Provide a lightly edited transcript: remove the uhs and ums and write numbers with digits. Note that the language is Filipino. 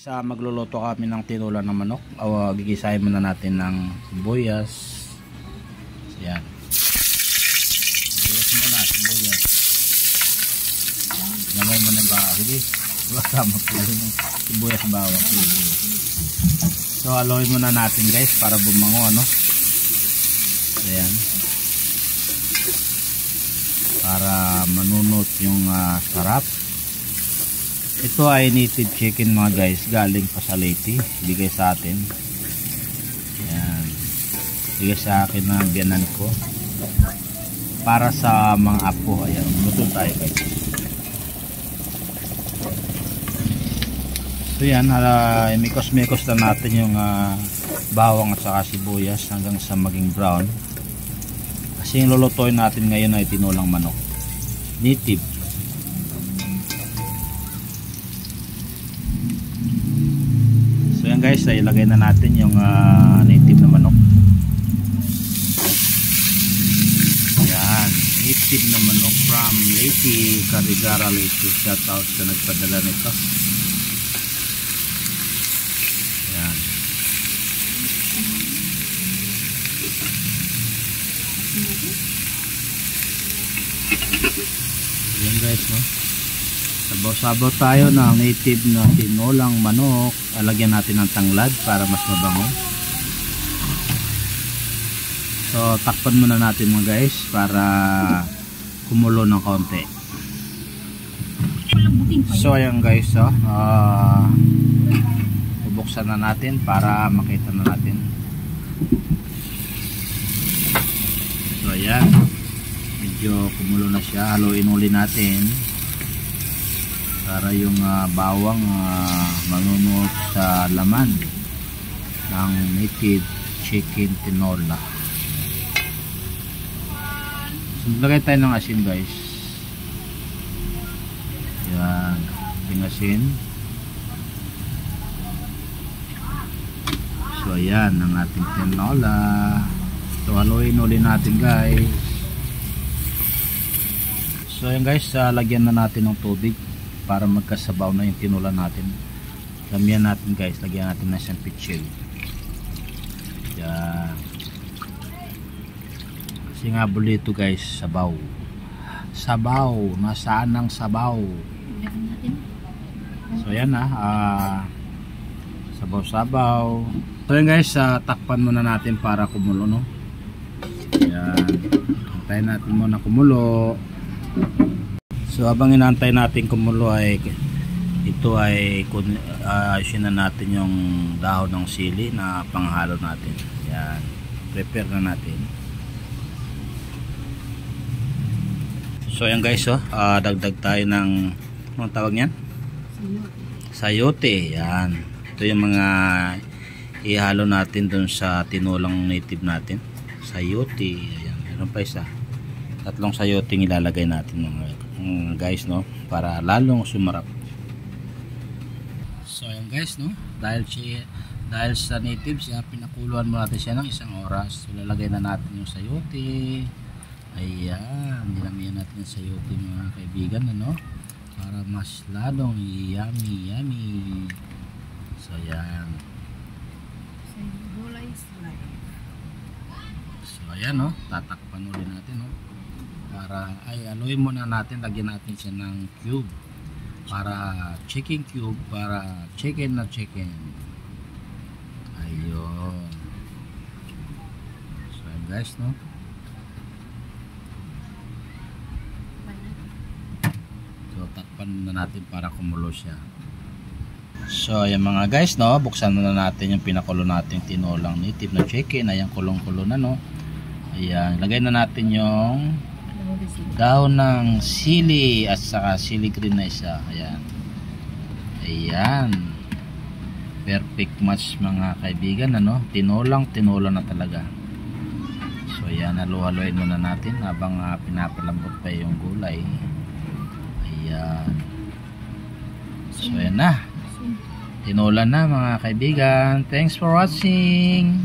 Magluluto kami ng tinola ng manok. Gigisahin muna natin ng sibuyas. Yan. Sibuyas muna, sibuyas. Lamay mo na ba? Hindi. Kasama pala yung sibuyas bawang. So haluin muna natin guys para bumango, ano. Ayan. Para manunot yung sarap. Ito ay native chicken mga guys, galing pa sa Leyte, bigay sa atin. Yan. Bigay sa akin na biyanan ko. Para sa mga apo. Ayan, luto tayo guys. So yan, mikos-mikos na natin yung bawang at saka sibuyas hanggang sa maging brown. Kasi yung lulutuin natin ngayon ay tinolang manok. Native. Ayan guys, ilagay na natin yung native na manok. Ayan, native na manok from Leyte, Carigara, Leyte. Shout out sa nagpadala nito. Ayan. Ayan guys, no? Sabaw-sabaw tayo ng native na tinolang manok. Alagyan natin ng tanglad para mas mabango. So takpan muna natin mga guys para kumulo ng konti. So ayan guys, bubuksan na natin para makita na natin. So ayan, medyo kumulo na siya. Haluin uli natin para yung bawang manunot sa laman ng native chicken tinola. So, maglagay tayo ng asin guys. Yan, yung asin. So ayan ang ating tinola. So haluin ulit natin guys. So ayan guys, lagyan na natin ng tubig para magkasabaw na yung tinola natin. Damihan natin guys, lagyan natin na siyang pitsil. Yan. Kasi nga bulito guys, sabaw. Sabaw, nasaan ang sabaw? So yan sabaw-sabaw. So yan guys, takpan muna natin para kumulo, no? Yan. Antayin natin muna kumulo. So habang inaantay natin kumulo ay ito ay ayusin na natin yung dahon ng sili na panghalo natin. Yan, prepare na natin. So ayan guys, dagdag tayo ng anong tawag niyan? Sayote. Yan, ito yung mga ihalo natin dun sa tinolang native natin. Sayote. Ayan, meron pa isa. Tatlong sayote ilalagay natin mga guys, no, para lalong sumarap. So ayan guys, no, dahil sa native siya, pinakuluan mo natin siya ng 1 oras. So lalagay na natin yung sayote. Ayan, dinamihan natin yung sayote mga kaibigan, ano, para mas lalong yummy. So ayan. So ayan, no, tatakpan ulit natin, no, para haluin muna natin, lagyan natin siya ng cube para chicken cube, para chicken na chicken. Ayun. So guys, no, so takpan na natin para kumulo siya. So ayan mga guys, no, buksan na natin yung pinakulo natin tinolang native na chicken. Ayan, kulong-kulo na, no. Ayan, lagay na natin yung dahon ng sili at saka sili green na isa. Ayan. Ayan. Perfect match mga kaibigan, ano? Tinola na talaga. So ayan, halu-haluin muna natin habang pinapalambot pa yung gulay. Ayan. So ayan na. Tinola na mga kaibigan. Thanks for watching.